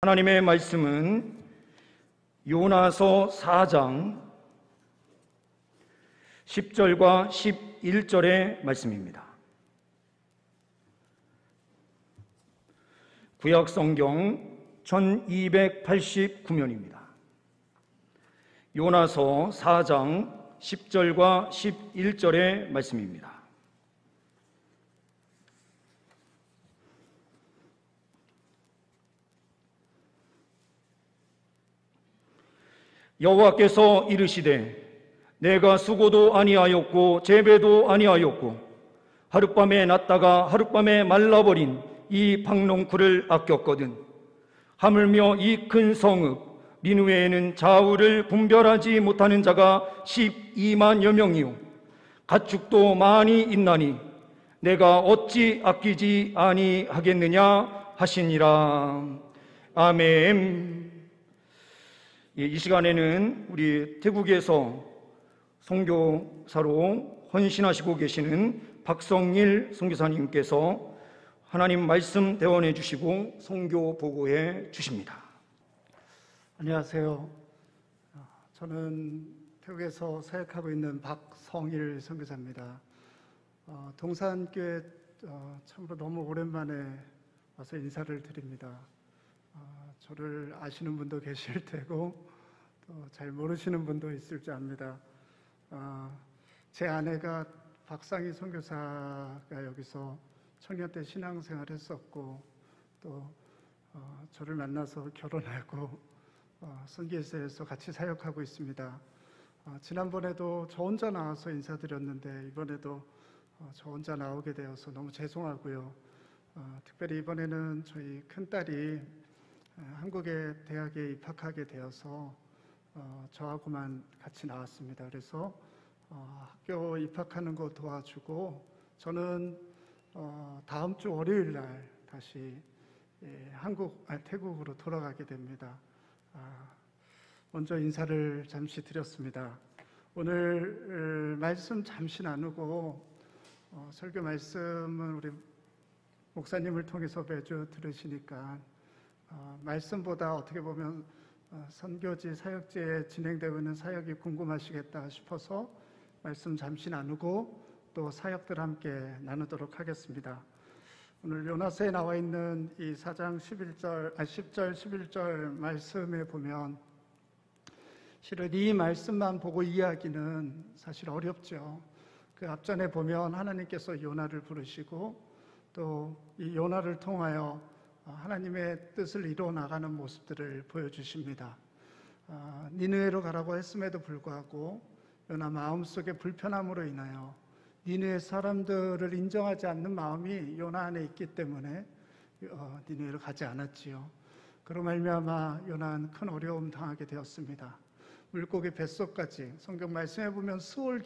하나님의 말씀은 요나서 4장 10절과 11절의 말씀입니다. 구약성경 1289면입니다. 요나서 4장 10절과 11절의 말씀입니다. 여호와께서 이르시되 내가 수고도 아니하였고 재배도 아니하였고 하룻밤에 났다가 하룻밤에 말라버린 이 박농쿨을 아꼈거든. 하물며 이 큰 성읍 니느웨에는 좌우를 분별하지 못하는 자가 12만여 명이요 가축도 많이 있나니 내가 어찌 아끼지 아니하겠느냐 하시니라. 아멘. 이 시간에는 우리 태국에서 선교사로 헌신하시고 계시는 박성일 선교사님께서 하나님 말씀 대원해 주시고 선교 보고해 주십니다. 안녕하세요. 저는 태국에서 사역하고 있는 박성일 선교사입니다. 동산교회 참으로 너무 오랜만에 와서 인사를 드립니다. 저를 아시는 분도 계실 테고 또 잘 모르시는 분도 있을 줄 압니다. 제 아내가 박상희 선교사가 여기서 청년 때 신앙생활을 했었고 또 저를 만나서 결혼하고 선교사에서 같이 사역하고 있습니다. 지난번에도 저 혼자 나와서 인사드렸는데 이번에도 저 혼자 나오게 되어서 너무 죄송하고요. 특별히 이번에는 저희 큰딸이 한국의 대학에 입학하게 되어서 저하고만 같이 나왔습니다. 그래서 학교 입학하는 거 도와주고 저는 다음 주 월요일 날 다시 태국으로 돌아가게 됩니다. 먼저 인사를 잠시 드렸습니다. 오늘 말씀 잠시 나누고 설교 말씀은 우리 목사님을 통해서 매주 들으시니까 말씀보다 어떻게 보면 선교지 사역지에 진행되고 있는 사역이 궁금하시겠다 싶어서 말씀 잠시 나누고 또 사역들 함께 나누도록 하겠습니다. 오늘 요나서에 나와 있는 이 4장 10절 11절 말씀에 보면 실은 이 말씀만 보고 이해하기는 사실 어렵죠. 그 앞전에 보면 하나님께서 요나를 부르시고 또 이 요나를 통하여 하나님의 뜻을 이루어 나가는 모습들을 보여주십니다. 니느웨로 가라고 했음에도 불구하고 요나 마음속에 불편함으로 인하여 니느웨 사람들을 인정하지 않는 마음이 요나 안에 있기 때문에 니느웨로 가지 않았지요. 그로 말미암아 요나는 큰 어려움 당하게 되었습니다. 물고기 뱃속까지 성경 말씀해 보면 수월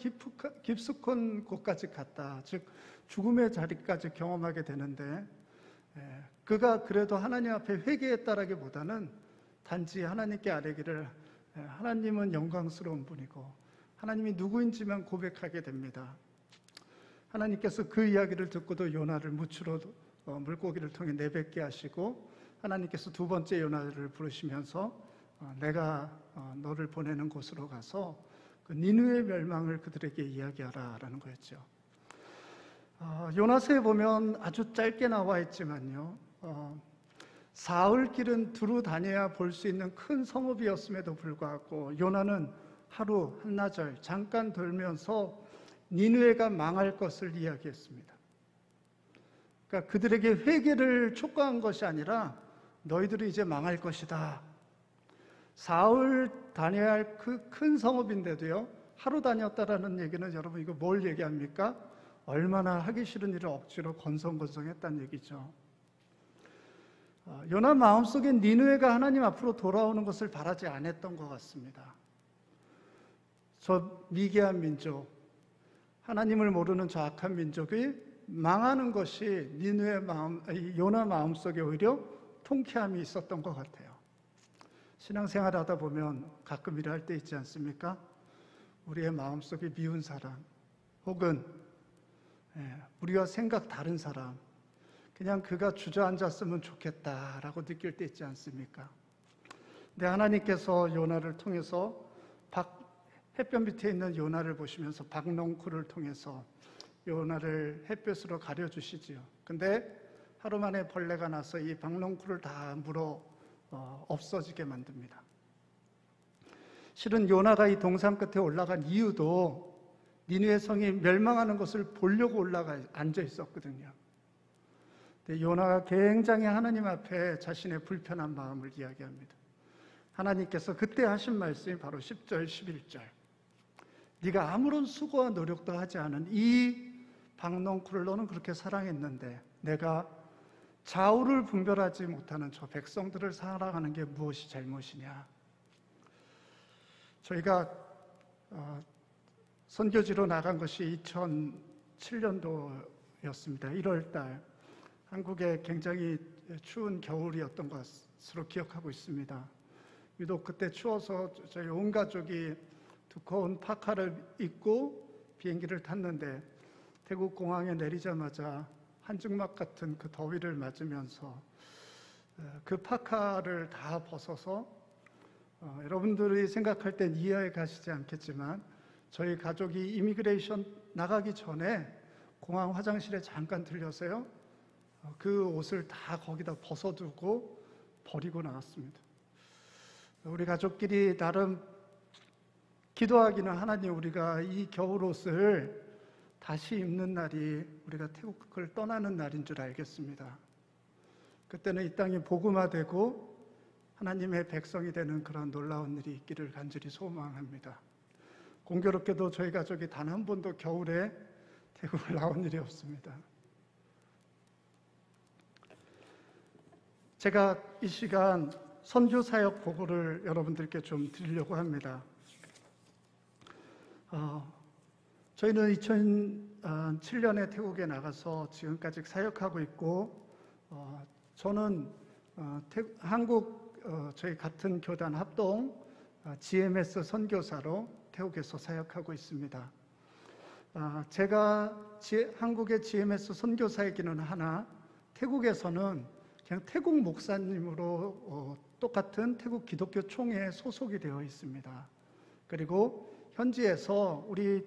깊숙한 곳까지 갔다. 즉 죽음의 자리까지 경험하게 되는데 그가 그래도 하나님 앞에 회개했다라기보다는 단지 하나님께 아뢰기를 하나님은 영광스러운 분이고 하나님이 누구인지만 고백하게 됩니다. 하나님께서 그 이야기를 듣고도 요나를 무추로 물고기를 통해 내뱉게 하시고 하나님께서 두 번째 요나를 부르시면서 내가 너를 보내는 곳으로 가서 그 니느웨 멸망을 그들에게 이야기하라라는 거였죠. 요나서에 보면 아주 짧게 나와 있지만요, 사흘길은 두루 다녀야 볼 수 있는 큰 성읍이었음에도 불구하고 요나는 하루 한나절 잠깐 돌면서 니느웨가 망할 것을 이야기했습니다. 그러니까 그들에게 회개를 촉구한 것이 아니라 너희들이 이제 망할 것이다. 사흘 다녀야 할 그 큰 성읍인데도요, 하루 다녔다라는 얘기는 여러분 이거 뭘 얘기합니까? 얼마나 하기 싫은 일을 억지로 건성건성했다는 얘기죠. 요나 마음속에 니느웨가 하나님 앞으로 돌아오는 것을 바라지 않았던 것 같습니다. 저 미개한 민족, 하나님을 모르는 저 악한 민족이 망하는 것이 요나 마음속에 오히려 통쾌함이 있었던 것 같아요. 신앙생활 하다 보면 가끔 이럴 때 있지 않습니까? 우리의 마음속에 미운 사람 혹은 우리와 생각 다른 사람, 그냥 그가 주저앉았으면 좋겠다라고 느낄 때 있지 않습니까? 근데 하나님께서 요나를 통해서 햇볕 밑에 있는 요나를 보시면서 박농쿨을 통해서 요나를 햇볕으로 가려주시지요. 근데 하루 만에 벌레가 나서 이 박농쿨을 다 물어 없어지게 만듭니다. 실은 요나가 이 동산 끝에 올라간 이유도 니느웨 성이 멸망하는 것을 보려고 앉아 있었거든요. 근데 요나가 굉장히 하나님 앞에 자신의 불편한 마음을 이야기합니다. 하나님께서 그때 하신 말씀이 바로 10절, 11절. 네가 아무런 수고와 노력도 하지 않은 이 박농쿨을 너는 그렇게 사랑했는데 내가 좌우를 분별하지 못하는 저 백성들을 사랑하는 게 무엇이 잘못이냐. 저희가 선교지로 나간 것이 2007년도였습니다. 1월달 한국에 굉장히 추운 겨울이었던 것으로 기억하고 있습니다. 유독 그때 추워서 저희 온 가족이 두꺼운 파카를 입고 비행기를 탔는데 태국 공항에 내리자마자 한증막 같은 그 더위를 맞으면서 그 파카를 다 벗어서 여러분들이 생각할 땐 이해해 가시지 않겠지만 저희 가족이 이미그레이션 나가기 전에 공항 화장실에 잠깐 들려서요 그 옷을 다 거기다 벗어두고 버리고 나왔습니다. 우리 가족끼리 나름 기도하기는 하나님 우리가 이 겨울옷을 다시 입는 날이 우리가 태국을 떠나는 날인 줄 알겠습니다. 그때는 이 땅이 복음화되고 하나님의 백성이 되는 그런 놀라운 일이 있기를 간절히 소망합니다. 공교롭게도 저희 가족이 단 한 번도 겨울에 태국을 나온 일이 없습니다. 제가 이 시간 선교사역 보고를 여러분들께 좀 드리려고 합니다. 저희는 2007년에 태국에 나가서 지금까지 사역하고 있고 저는 한국 저희 같은 교단 합동 GMS 선교사로 태국에서 사역하고 있습니다. 제가 한국의 GMS 선교사이기는 하나 태국에서는 그냥 태국 목사님으로 똑같은 태국 기독교 총회에 소속이 되어 있습니다. 그리고 현지에서 우리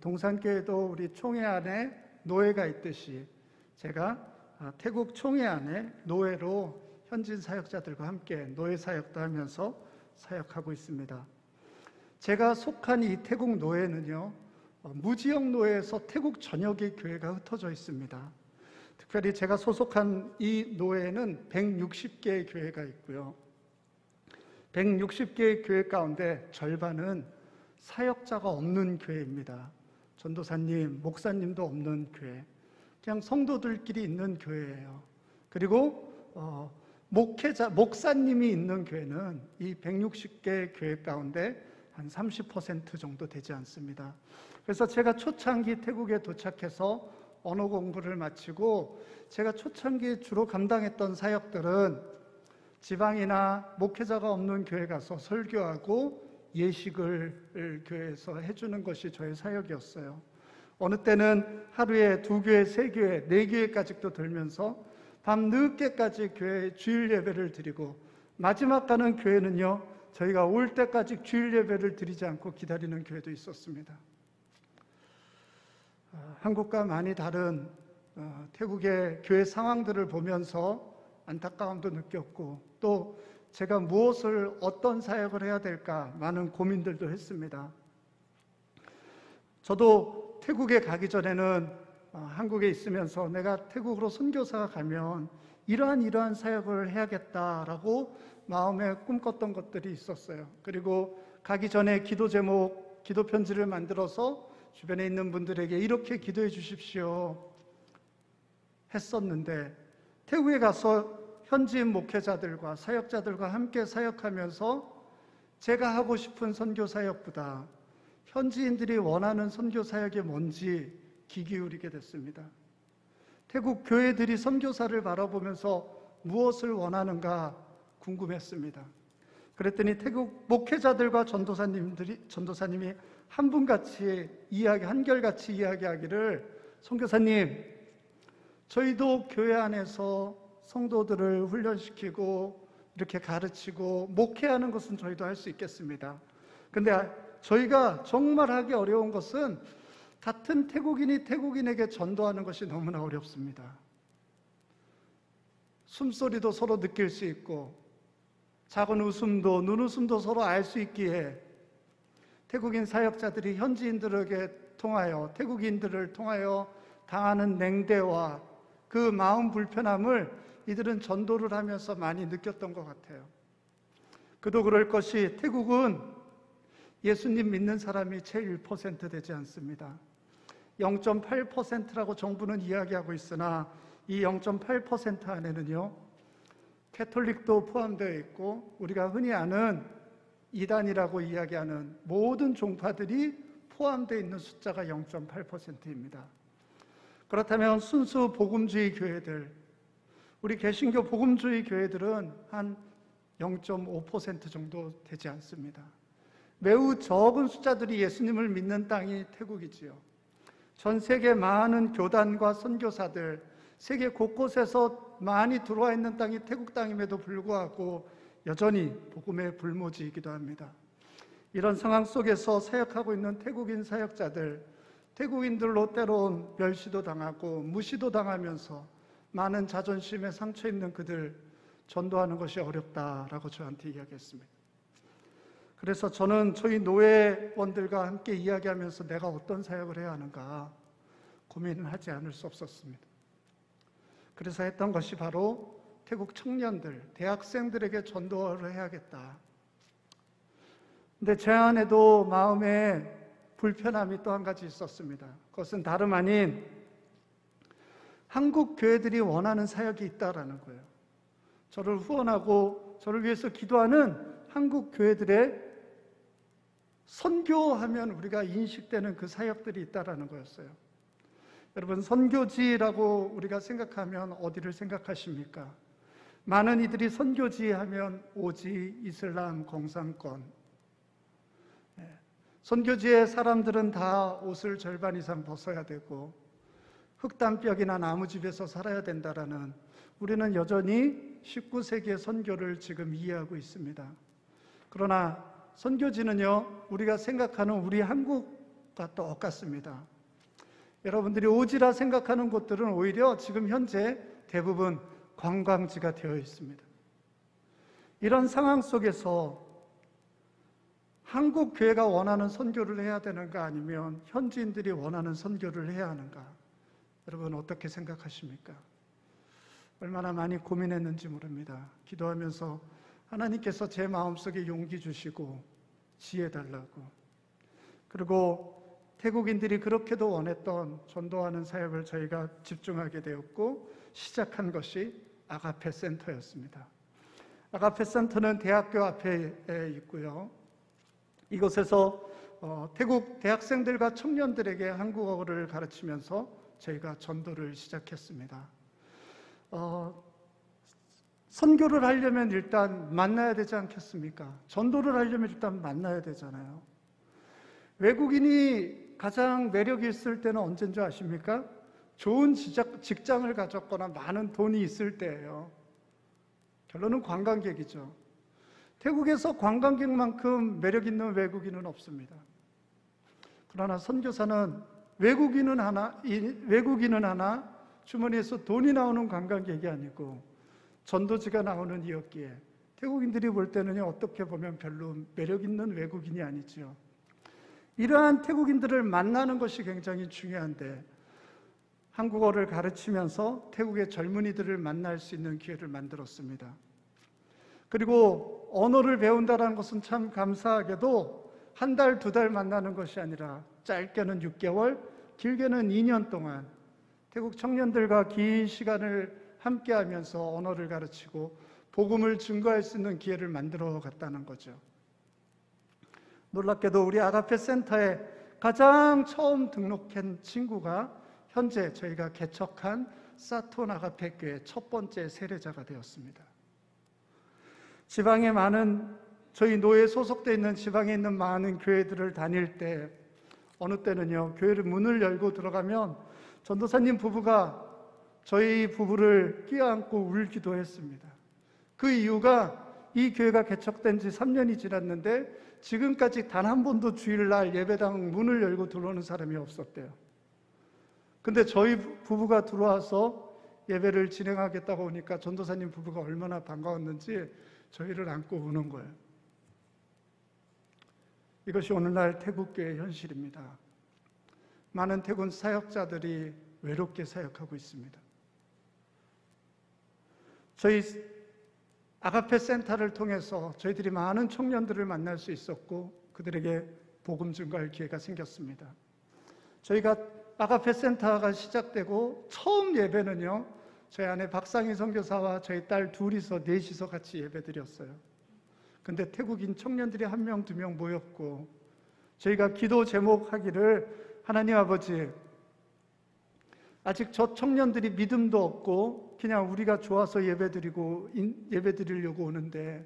동산교회도 우리 총회 안에 노회가 있듯이 제가 태국 총회 안에 노회로 현진 사역자들과 함께 노회 사역도 하면서 사역하고 있습니다. 제가 속한 이 태국 노회는요, 무지역 노회에서 태국 전역의 교회가 흩어져 있습니다. 특별히 제가 소속한 이 노회에는 160개의 교회가 있고요. 160개의 교회 가운데 절반은 사역자가 없는 교회입니다. 전도사님, 목사님도 없는 교회. 그냥 성도들끼리 있는 교회예요. 그리고 목사님이 있는 교회는 이 160개 교회 가운데 한 30% 정도 되지 않습니다. 그래서 제가 초창기 태국에 도착해서 언어 공부를 마치고 제가 초창기에 주로 감당했던 사역들은 지방이나 목회자가 없는 교회 가서 설교하고 예식을 교회에서 해주는 것이 저의 사역이었어요. 어느 때는 하루에 2교회, 3교회, 4교회까지도 들면서 밤 늦게까지 교회에 주일 예배를 드리고 마지막 가는 교회는요, 저희가 올 때까지 주일 예배를 드리지 않고 기다리는 교회도 있었습니다. 한국과 많이 다른 태국의 교회 상황들을 보면서 안타까움도 느꼈고 또 제가 무엇을 어떤 사역을 해야 될까 많은 고민들도 했습니다. 저도 태국에 가기 전에는 한국에 있으면서 내가 태국으로 선교사가 가면 이러한 사역을 해야겠다라고 마음에 꿈꿨던 것들이 있었어요. 그리고 가기 전에 기도 제목, 기도 편지를 만들어서 주변에 있는 분들에게 이렇게 기도해 주십시오 했었는데 태국에 가서 현지인 목회자들과 사역자들과 함께 사역하면서 제가 하고 싶은 선교 사역보다 현지인들이 원하는 선교 사역이 뭔지 귀 기울이게 됐습니다. 태국 교회들이 선교사를 바라보면서 무엇을 원하는가 궁금했습니다. 그랬더니 태국 목회자들과 전도사님이 한 분같이 한결같이 이야기하기를 선교사님, 저희도 교회 안에서 성도들을 훈련시키고 이렇게 가르치고 목회하는 것은 저희도 할 수 있겠습니다. 근데 저희가 정말 하기 어려운 것은 같은 태국인이 태국인에게 전도하는 것이 너무나 어렵습니다. 숨소리도 서로 느낄 수 있고 작은 웃음도 눈웃음도 서로 알 수 있기에 태국인 사역자들이 현지인들에게 통하여 태국인들을 통하여 당하는 냉대와 그 마음 불편함을 이들은 전도를 하면서 많이 느꼈던 것 같아요. 그도 그럴 것이 태국은 예수님 믿는 사람이 채 1% 되지 않습니다. 0.8%라고 정부는 이야기하고 있으나 이 0.8% 안에는요, 캐톨릭도 포함되어 있고 우리가 흔히 아는 이단이라고 이야기하는 모든 종파들이 포함되어 있는 숫자가 0.8%입니다. 그렇다면 순수 복음주의 교회들, 우리 개신교 복음주의 교회들은 한 0.5% 정도 되지 않습니다. 매우 적은 숫자들이 예수님을 믿는 땅이 태국이지요. 전 세계 많은 교단과 선교사들, 세계 곳곳에서 많이 들어와 있는 땅이 태국 땅임에도 불구하고 여전히 복음의 불모지이기도 합니다. 이런 상황 속에서 사역하고 있는 태국인 사역자들, 태국인들로 때론 멸시도 당하고 무시도 당하면서 많은 자존심에 상처 입는 그들 전도하는 것이 어렵다라고 저한테 이야기했습니다. 그래서 저는 저희 노회원들과 함께 이야기하면서 내가 어떤 사역을 해야 하는가 고민을 하지 않을 수 없었습니다. 그래서 했던 것이 바로 태국 청년들, 대학생들에게 전도를 해야겠다. 근데 제 안에도 마음에 불편함이 또 한 가지 있었습니다. 그것은 다름 아닌 한국 교회들이 원하는 사역이 있다라는 거예요. 저를 후원하고 저를 위해서 기도하는 한국 교회들의 선교하면 우리가 인식되는 그 사역들이 있다라는 거였어요. 여러분, 선교지라고 우리가 생각하면 어디를 생각하십니까? 많은 이들이 선교지 하면 오지, 이슬람, 공산권. 선교지의 사람들은 다 옷을 절반 이상 벗어야 되고 흙담벽이나 나무집에서 살아야 된다라는, 우리는 여전히 19세기의 선교를 지금 이해하고 있습니다. 그러나 선교지는요, 우리가 생각하는 우리 한국과 똑같습니다. 여러분들이 오지라 생각하는 곳들은 오히려 지금 현재 대부분 관광지가 되어 있습니다. 이런 상황 속에서 한국 교회가 원하는 선교를 해야 되는가, 아니면 현지인들이 원하는 선교를 해야 하는가? 여러분 어떻게 생각하십니까? 얼마나 많이 고민했는지 모릅니다. 기도하면서 하나님께서 제 마음속에 용기 주시고 지혜 달라고, 그리고 태국인들이 그렇게도 원했던 전도하는 사역을 저희가 집중하게 되었고 시작한 것이 아가페 센터였습니다. 아가페 센터는 대학교 앞에 있고요. 이곳에서 태국 대학생들과 청년들에게 한국어를 가르치면서 저희가 전도를 시작했습니다. 선교를 하려면 일단 만나야 되지 않겠습니까? 전도를 하려면 일단 만나야 되잖아요. 외국인이 가장 매력이 있을 때는 언제인 줄 아십니까? 좋은 직장을 가졌거나 많은 돈이 있을 때예요. 결론은 관광객이죠. 태국에서 관광객만큼 매력 있는 외국인은 없습니다. 그러나 선교사는 외국인은 하나 주머니에서 돈이 나오는 관광객이 아니고 전도지가 나오는 이었기에 태국인들이 볼 때는 어떻게 보면 별로 매력 있는 외국인이 아니죠. 이러한 태국인들을 만나는 것이 굉장히 중요한데 한국어를 가르치면서 태국의 젊은이들을 만날 수 있는 기회를 만들었습니다. 그리고 언어를 배운다는 것은 참 감사하게도 한 달, 두 달 만나는 것이 아니라 짧게는 6개월, 길게는 2년 동안 태국 청년들과 긴 시간을 함께하면서 언어를 가르치고 복음을 증거할 수 있는 기회를 만들어 갔다는 거죠. 놀랍게도 우리 아가페 센터에 가장 처음 등록한 친구가 현재 저희가 개척한 사톤 아가페 교회 첫 번째 세례자가 되었습니다. 지방에 많은, 저희 노회에 소속되어 있는 지방에 있는 많은 교회들을 다닐 때 어느 때는요, 교회를 문을 열고 들어가면 전도사님 부부가 저희 부부를 끼어안고 울기도 했습니다. 그 이유가 이 교회가 개척된 지 3년이 지났는데 지금까지 단 한 번도 주일날 예배당 문을 열고 들어오는 사람이 없었대요. 근데 저희 부부가 들어와서 예배를 진행하겠다고 하니까 전도사님 부부가 얼마나 반가웠는지 저희를 안고 우는 거예요. 이것이 오늘날 태국교회의 현실입니다. 많은 태국 사역자들이 외롭게 사역하고 있습니다. 저희 아가페 센터를 통해서 저희들이 많은 청년들을 만날 수 있었고 그들에게 복음 증거할 기회가 생겼습니다. 저희가 아가페 센터가 시작되고 처음 예배는요, 저희 아내 박상희 선교사와 저희 딸 둘이서 넷이서 같이 예배드렸어요. 근데 태국인 청년들이 1명, 2명 모였고 저희가 기도 제목하기를 하나님 아버지, 아직 저 청년들이 믿음도 없고 그냥 우리가 좋아서 예배드리려고 오는데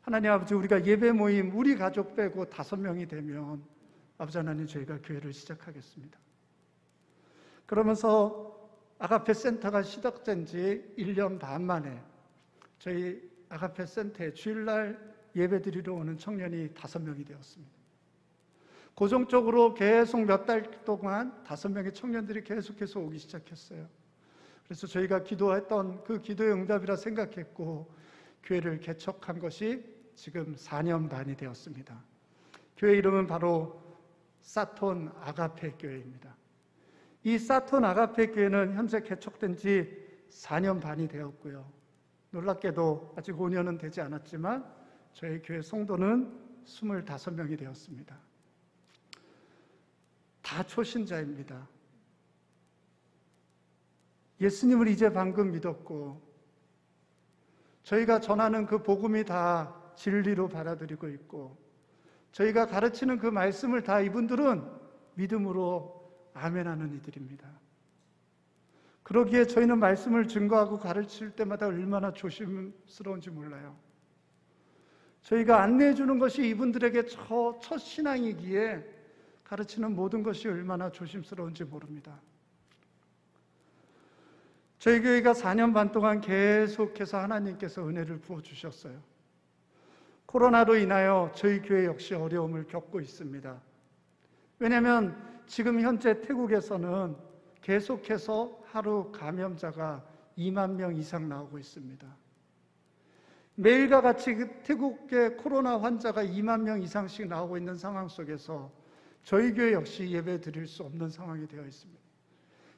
하나님 아버지, 우리가 예배 모임 우리 가족 빼고 5명이 되면 아버지 하나님 저희가 교회를 시작하겠습니다. 그러면서 아가페 센터가 시작된 지 1년 반 만에 저희 아가페 센터에 주일날 예배드리러 오는 청년이 5명이 되었습니다. 고정적으로 계속 몇 달 동안 5명의 청년들이 계속해서 오기 시작했어요. 그래서 저희가 기도했던 그 기도의 응답이라 생각했고 교회를 개척한 것이 지금 4년 반이 되었습니다. 교회 이름은 바로 사톤 아가페 교회입니다. 이 사톤 아가페 교회는 현재 개척된 지 4년 반이 되었고요. 놀랍게도 아직 5년은 되지 않았지만 저희 교회 성도는 25명이 되었습니다. 다 초신자입니다. 예수님을 이제 방금 믿었고 저희가 전하는 그 복음이 다 진리로 받아들이고 있고 저희가 가르치는 그 말씀을 다 이분들은 믿음으로 아멘하는 이들입니다. 그러기에 저희는 말씀을 증거하고 가르칠 때마다 얼마나 조심스러운지 몰라요. 저희가 안내해 주는 것이 이분들에게 첫 신앙이기에 가르치는 모든 것이 얼마나 조심스러운지 모릅니다. 저희 교회가 4년 반 동안 계속해서 하나님께서 은혜를 부어주셨어요. 코로나로 인하여 저희 교회 역시 어려움을 겪고 있습니다. 왜냐하면 지금 현재 태국에서는 계속해서 하루 감염자가 2만 명 이상 나오고 있습니다. 매일과 같이 태국의 코로나 환자가 2만 명 이상씩 나오고 있는 상황 속에서 저희 교회 역시 예배 드릴 수 없는 상황이 되어 있습니다.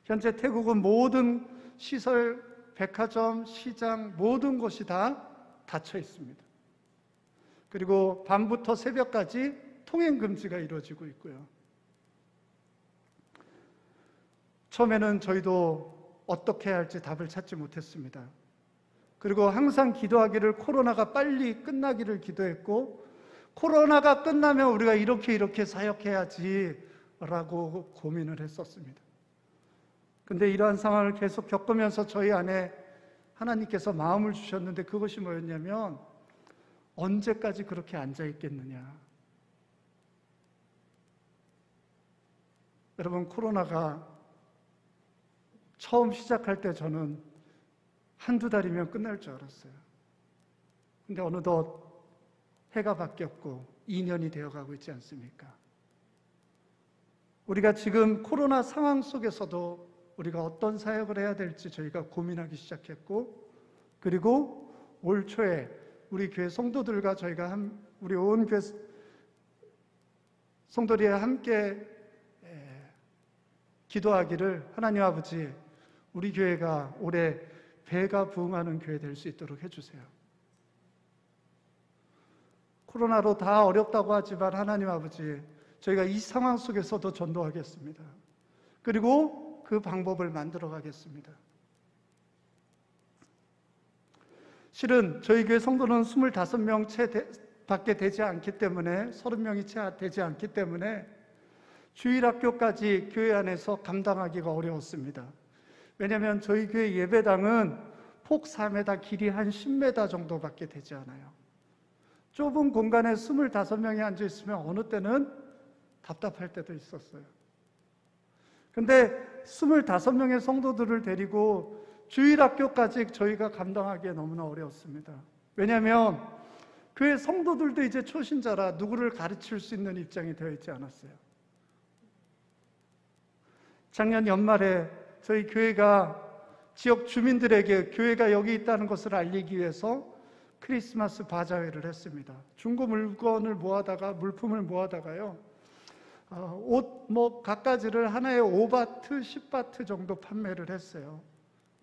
현재 태국은 모든 시설, 백화점, 시장 모든 곳이 다 닫혀 있습니다. 그리고 밤부터 새벽까지 통행 금지가 이루어지고 있고요. 처음에는 저희도 어떻게 해야 할지 답을 찾지 못했습니다. 그리고 항상 기도하기를 코로나가 빨리 끝나기를 기도했고 코로나가 끝나면 우리가 이렇게 사역해야지 라고 고민을 했었습니다. 근데 이러한 상황을 계속 겪으면서 저희 안에 하나님께서 마음을 주셨는데 그것이 뭐였냐면 언제까지 그렇게 앉아있겠느냐. 여러분, 코로나가 처음 시작할 때 저는 한두 달이면 끝날 줄 알았어요. 근데 어느덧 해가 바뀌었고 2년이 되어가고 있지 않습니까? 우리가 지금 코로나 상황 속에서도 우리가 어떤 사역을 해야 될지 저희가 고민하기 시작했고 그리고 올 초에 우리 교회 성도들과 저희가 우리 온 교회 성도들이 함께 기도하기를 하나님 아버지, 우리 교회가 올해 배가 부흥하는 교회 될 수 있도록 해주세요. 코로나로 다 어렵다고 하지만 하나님 아버지, 저희가 이 상황 속에서도 전도하겠습니다. 그리고 그 방법을 만들어 가겠습니다. 실은 저희 교회 성도는 25명 채 밖에 되지 않기 때문에 30명이 채 되지 않기 때문에 주일학교까지 교회 안에서 감당하기가 어려웠습니다. 왜냐하면 저희 교회 예배당은 폭 4m, 길이 한 10m 정도밖에 되지 않아요. 좁은 공간에 25명이 앉아있으면 어느 때는 답답할 때도 있었어요. 근데 25명의 성도들을 데리고 주일학교까지 저희가 감당하기에 너무나 어려웠습니다. 왜냐하면 교회 성도들도 이제 초신자라 누구를 가르칠 수 있는 입장이 되어 있지 않았어요. 작년 연말에 저희 교회가 지역 주민들에게 교회가 여기 있다는 것을 알리기 위해서 크리스마스 바자회를 했습니다. 중고 물품을 모아다가요, 옷 갖가지를 하나에 5바트, 10바트 정도 판매를 했어요.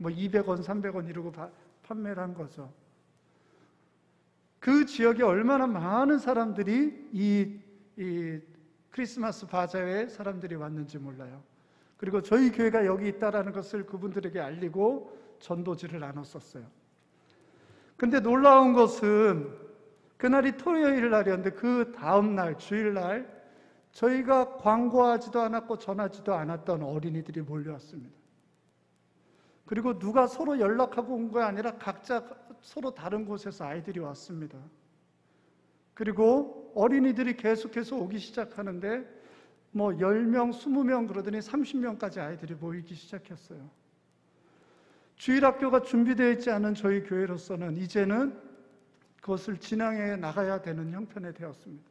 200원, 300원 이러고 판매를 한 거죠. 그 지역에 얼마나 많은 사람들이 이 크리스마스 바자회에 사람들이 왔는지 몰라요. 그리고 저희 교회가 여기 있다는 것을 그분들에게 알리고 전도지를 나눴었어요. 근데 놀라운 것은 그날이 토요일 날이었는데 그 다음 날 주일날 저희가 광고하지도 않았고 전하지도 않았던 어린이들이 몰려왔습니다. 그리고 누가 서로 연락하고 온 게 아니라 각자 서로 다른 곳에서 아이들이 왔습니다. 그리고 어린이들이 계속해서 오기 시작하는데 10명, 20명 그러더니 30명까지 아이들이 모이기 시작했어요. 주일학교가 준비되어 있지 않은 저희 교회로서는 이제는 그것을 진행해 나가야 되는 형편에 되었습니다.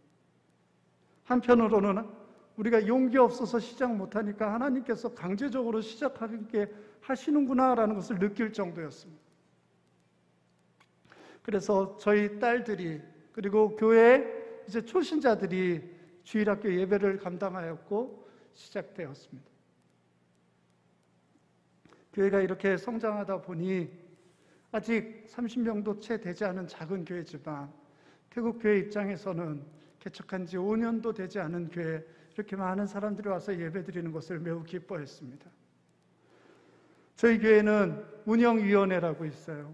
한편으로는 우리가 용기 없어서 시작 못하니까 하나님께서 강제적으로 시작하게 하시는구나라는 것을 느낄 정도였습니다. 그래서 저희 딸들이 그리고 교회 이제 초신자들이 주일학교 예배를 감당하였고 시작되었습니다. 교회가 이렇게 성장하다 보니 아직 30명도 채 되지 않은 작은 교회지만 태국 교회 입장에서는 개척한 지 5년도 되지 않은 교회 이렇게 많은 사람들이 와서 예배드리는 것을 매우 기뻐했습니다. 저희 교회는 운영위원회라고 있어요.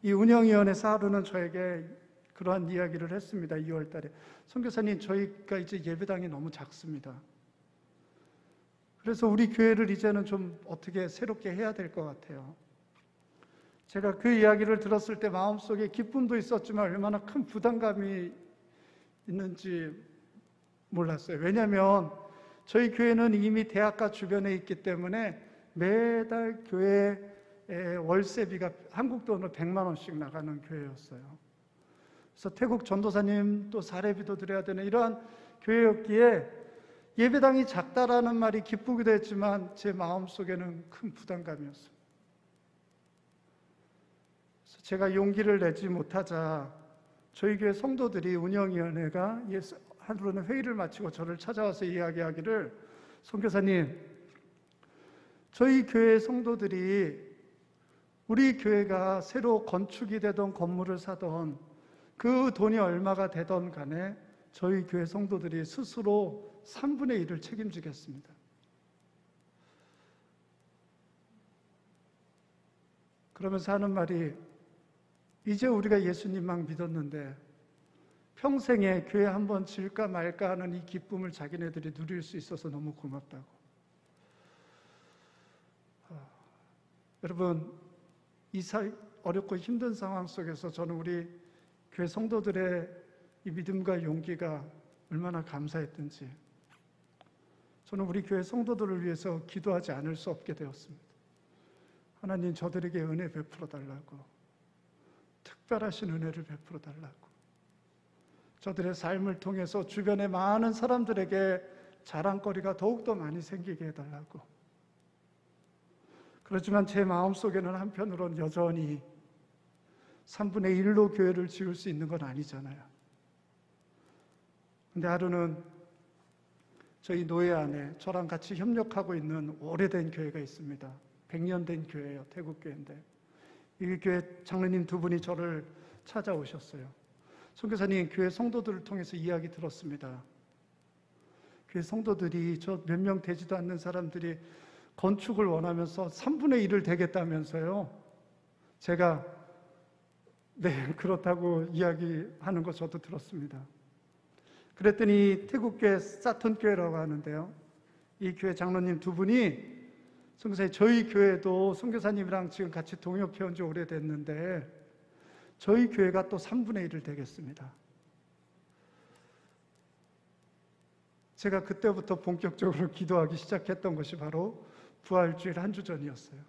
이 운영위원회 하루는 저에게 그러한 이야기를 했습니다. 2월 달에. 선교사님, 저희가 이제 예배당이 너무 작습니다. 그래서 우리 교회를 이제는 좀 어떻게 새롭게 해야 될 것 같아요. 제가 그 이야기를 들었을 때 마음속에 기쁨도 있었지만 얼마나 큰 부담감이 있는지 몰랐어요. 왜냐하면 저희 교회는 이미 대학가 주변에 있기 때문에 매달 교회 월세비가 한국 돈으로 100만 원씩 나가는 교회였어요. 그래서 태국 전도사님 또 사례비도 드려야 되는 이러한 교회였기에 예배당이 작다라는 말이 기쁘기도 했지만 제 마음속에는 큰 부담감이었습니다. 그래서 제가 용기를 내지 못하자 저희 교회 성도들이 운영위원회가 하루는 회의를 마치고 저를 찾아와서 이야기하기를, 선교사님, 저희 교회 성도들이 우리 교회가 새로 건축이 되던 건물을 사던 그 돈이 얼마가 되던 간에 저희 교회 성도들이 스스로 3분의 1을 책임지겠습니다. 그러면서 하는 말이, 이제 우리가 예수님만 믿었는데 평생에 교회 한번 질까 말까 하는 이 기쁨을 자기네들이 누릴 수 있어서 너무 고맙다고. 여러분, 이 어렵고 힘든 상황 속에서 저는 우리 교회 성도들의 이 믿음과 용기가 얼마나 감사했던지, 저는 우리 교회 성도들을 위해서 기도하지 않을 수 없게 되었습니다. 하나님, 저들에게 은혜 베풀어 달라고, 특별하신 은혜를 베풀어 달라고, 저들의 삶을 통해서 주변의 많은 사람들에게 자랑거리가 더욱더 많이 생기게 해달라고. 그렇지만 제 마음속에는 한편으로는 여전히 3분의 1로 교회를 지을 수 있는 건 아니잖아요. 근데 하루는 저희 노예 안에 저랑 같이 협력하고 있는 오래된 교회가 있습니다. 100년 된 교회예요. 태국 교회인데 이 교회 장로님 두 분이 저를 찾아오셨어요. 선교사님, 교회 성도들을 통해서 이야기 들었습니다. 교회 성도들이 저 몇 명 되지도 않는 사람들이 건축을 원하면서 3분의 1을 되겠다면서요. 제가 네, 그렇다고 이야기하는 거 저도 들었습니다. 그랬더니 태국교회 사톤교회라고 하는데요, 이 교회 장로님 두 분이, 선교사님, 저희 교회도 선교사님이랑 지금 같이 동역해온 지 오래됐는데 저희 교회가 또 3분의 1을 되겠습니다. 제가 그때부터 본격적으로 기도하기 시작했던 것이 바로 부활주일 한 주 전이었어요.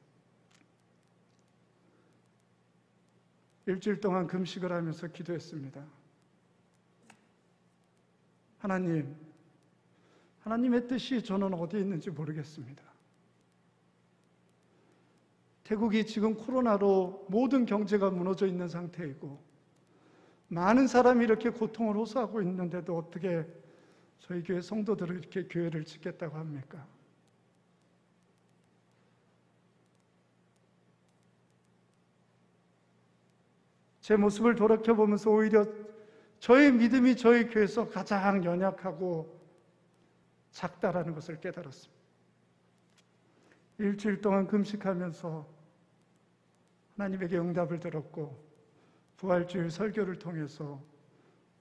일주일 동안 금식을 하면서 기도했습니다. 하나님의 뜻이 저는 어디에 있는지 모르겠습니다. 태국이 지금 코로나로 모든 경제가 무너져 있는 상태이고 많은 사람이 이렇게 고통을 호소하고 있는데도 어떻게 저희 교회 성도들을 이렇게 교회를 짓겠다고 합니까? 제 모습을 돌이켜보면서 오히려 저의 믿음이 저희 교회에서 가장 연약하고 작다라는 것을 깨달았습니다. 일주일 동안 금식하면서 하나님에게 응답을 들었고 부활주일 설교를 통해서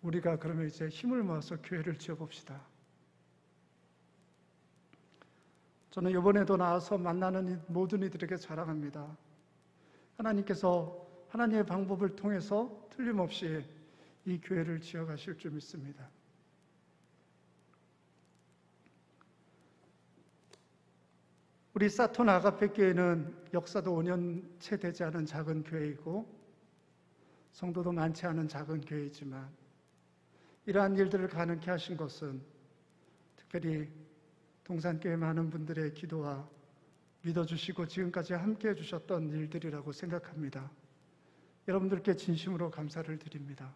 우리가 그러면 이제 힘을 모아서 교회를 지어봅시다. 저는 이번에도 나와서 만나는 모든 이들에게 자랑합니다. 하나님께서 하나님의 방법을 통해서 틀림없이 이 교회를 지어가실 줄 믿습니다. 우리 사톤 아가페 교회는 역사도 5년 채 되지 않은 작은 교회이고 성도도 많지 않은 작은 교회이지만 이러한 일들을 가능케 하신 것은 특별히 동산교회 많은 분들의 기도와 믿어주시고 지금까지 함께 해주셨던 일들이라고 생각합니다. 여러분들께 진심으로 감사를 드립니다.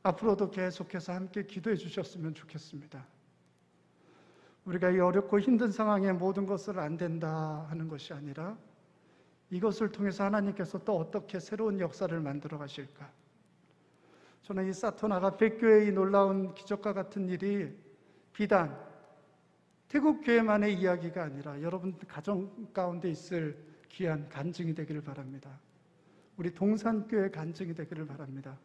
앞으로도 계속해서 함께 기도해 주셨으면 좋겠습니다. 우리가 이 어렵고 힘든 상황에 모든 것을 안 된다 하는 것이 아니라 이것을 통해서 하나님께서 또 어떻게 새로운 역사를 만들어 가실까? 저는 이 사톤 아가페 교회의 놀라운 기적과 같은 일이 비단 태국 교회만의 이야기가 아니라 여러분 가정 가운데 있을 귀한 간증이 되기를 바랍니다. 우리 동산교회 간증이 되기를 바랍니다.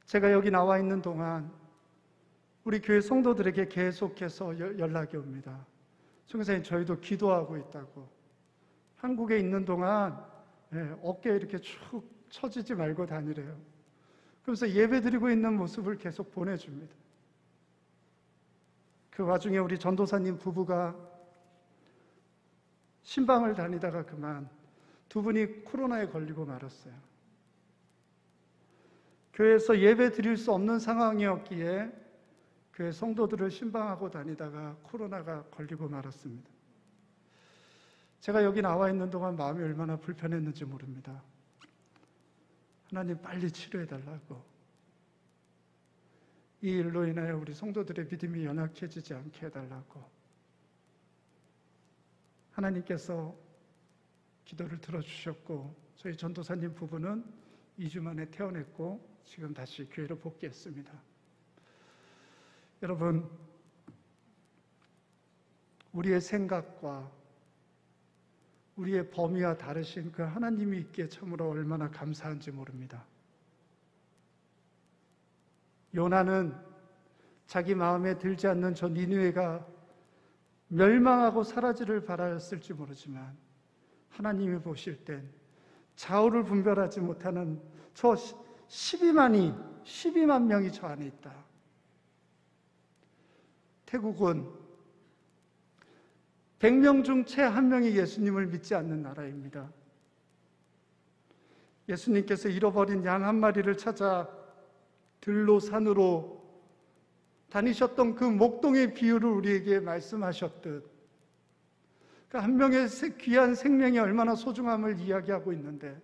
제가 여기 나와 있는 동안 우리 교회 성도들에게 계속해서 연락이 옵니다. 총회장님, 저희도 기도하고 있다고. 한국에 있는 동안 어깨에 이렇게 축 처지지 말고 다니래요. 그러면서 예배 드리고 있는 모습을 계속 보내줍니다. 그 와중에 우리 전도사님 부부가 신방을 다니다가 그만 두 분이 코로나에 걸리고 말았어요. 교회에서 예배 드릴 수 없는 상황이었기에 교회 성도들을 신방하고 다니다가 코로나가 걸리고 말았습니다. 제가 여기 나와 있는 동안 마음이 얼마나 불편했는지 모릅니다. 하나님 빨리 치료해달라고. 이 일로 인하여 우리 성도들의 믿음이 연약해지지 않게 해달라고. 하나님께서 기도를 들어주셨고 저희 전도사님 부부는 2주 만에 퇴원했고 지금 다시 교회로 복귀했습니다. 여러분, 우리의 생각과 우리의 범위와 다르신 그 하나님이 있기에 참으로 얼마나 감사한지 모릅니다. 요나는 자기 마음에 들지 않는 저 니느웨가 멸망하고 사라지를 바랐을지 모르지만 하나님이 보실 땐 좌우를 분별하지 못하는 저 12만 명이 저 안에 있다. 태국은 100명 중 채 한 명이 예수님을 믿지 않는 나라입니다. 예수님께서 잃어버린 양 한 마리를 찾아 들로 산으로 다니셨던 그 목동의 비유를 우리에게 말씀하셨듯 그 한 명의 귀한 생명이 얼마나 소중함을 이야기하고 있는데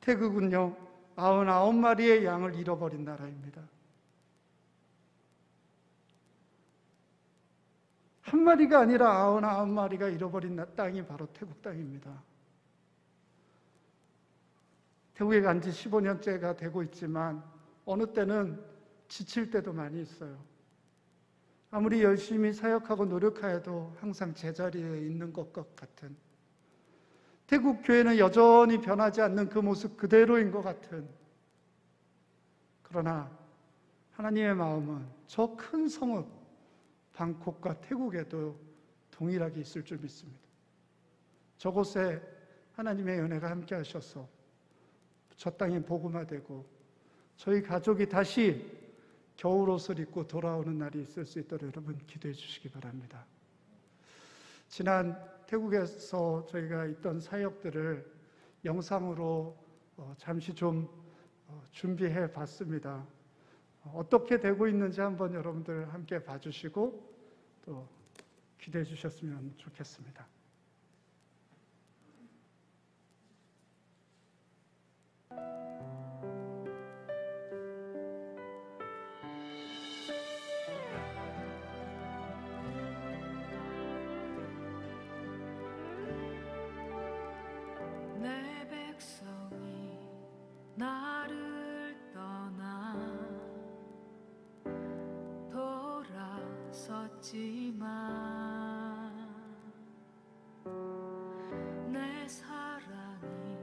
태국은요 99마리의 양을 잃어버린 나라입니다. 한 마리가 아니라 99마리가 잃어버린 땅이 바로 태국 땅입니다. 태국에 간 지 15년째가 되고 있지만 어느 때는 지칠 때도 많이 있어요. 아무리 열심히 사역하고 노력하여도 항상 제자리에 있는 것 같은, 태국 교회는 여전히 변하지 않는 그 모습 그대로인 것 같은, 그러나 하나님의 마음은 저 큰 성읍 방콕과 태국에도 동일하게 있을 줄 믿습니다. 저곳에 하나님의 은혜가 함께 하셔서 저 땅이 복음화되고 저희 가족이 다시 겨울옷을 입고 돌아오는 날이 있을 수 있도록 여러분 기도해 주시기 바랍니다. 지난 태국에서 저희가 있던 사역들을 영상으로 잠시 좀 준비해 봤습니다. 어떻게 되고 있는지 한번 여러분들 함께 봐주시고 또 기대해 주셨으면 좋겠습니다. 내 백성이 나를 떠나 돌아섰지만 내 사랑이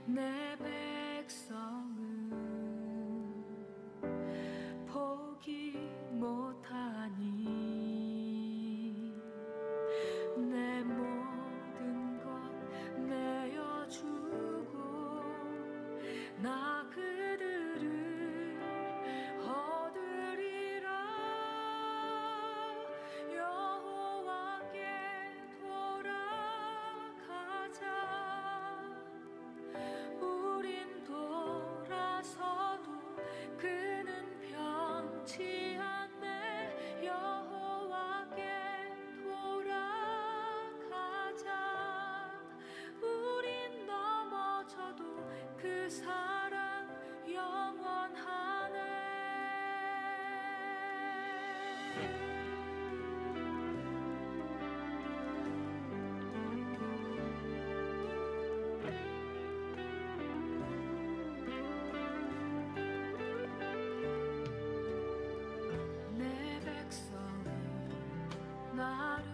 내 백성을 포기 못하니 내 모든 것 내어주고 나 그들을 얻으리라. 여호와께 돌아가자. 우린 돌아서도 그는 변치 않네. 여호와께 돌아가자. 우린 넘어져도 그 사랑 영원하네. 내 백성이 나를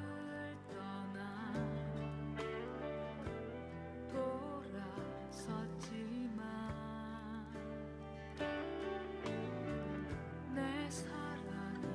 떠나 돌아섰지만 내 사랑이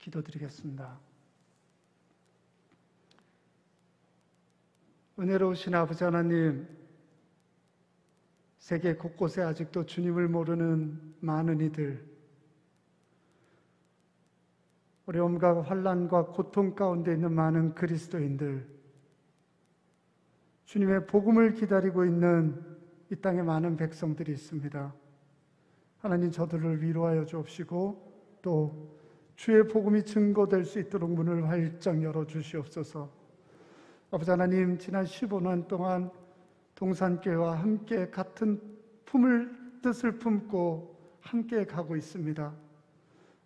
기도드리겠습니다. 은혜로우신 아버지 하나님, 세계 곳곳에 아직도 주님을 모르는 많은 이들, 어려움과 환난과 고통 가운데 있는 많은 그리스도인들, 주님의 복음을 기다리고 있는 이 땅에 많은 백성들이 있습니다. 하나님, 저들을 위로하여 주옵시고 또 주의 복음이 증거될 수 있도록 문을 활짝 열어주시옵소서. 아버지 하나님, 지난 15년 동안 동산교회와 함께 같은 뜻을 품고 함께 가고 있습니다.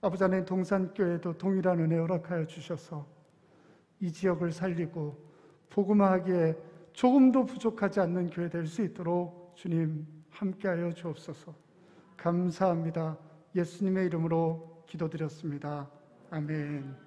아버지 하나님, 동산교회도 동일한 은혜 허락하여 주셔서 이 지역을 살리고 복음화하기에 조금도 부족하지 않는 교회 될 수 있도록 주님 함께하여 주옵소서. 감사합니다. 예수님의 이름으로 기도드렸습니다. 아멘.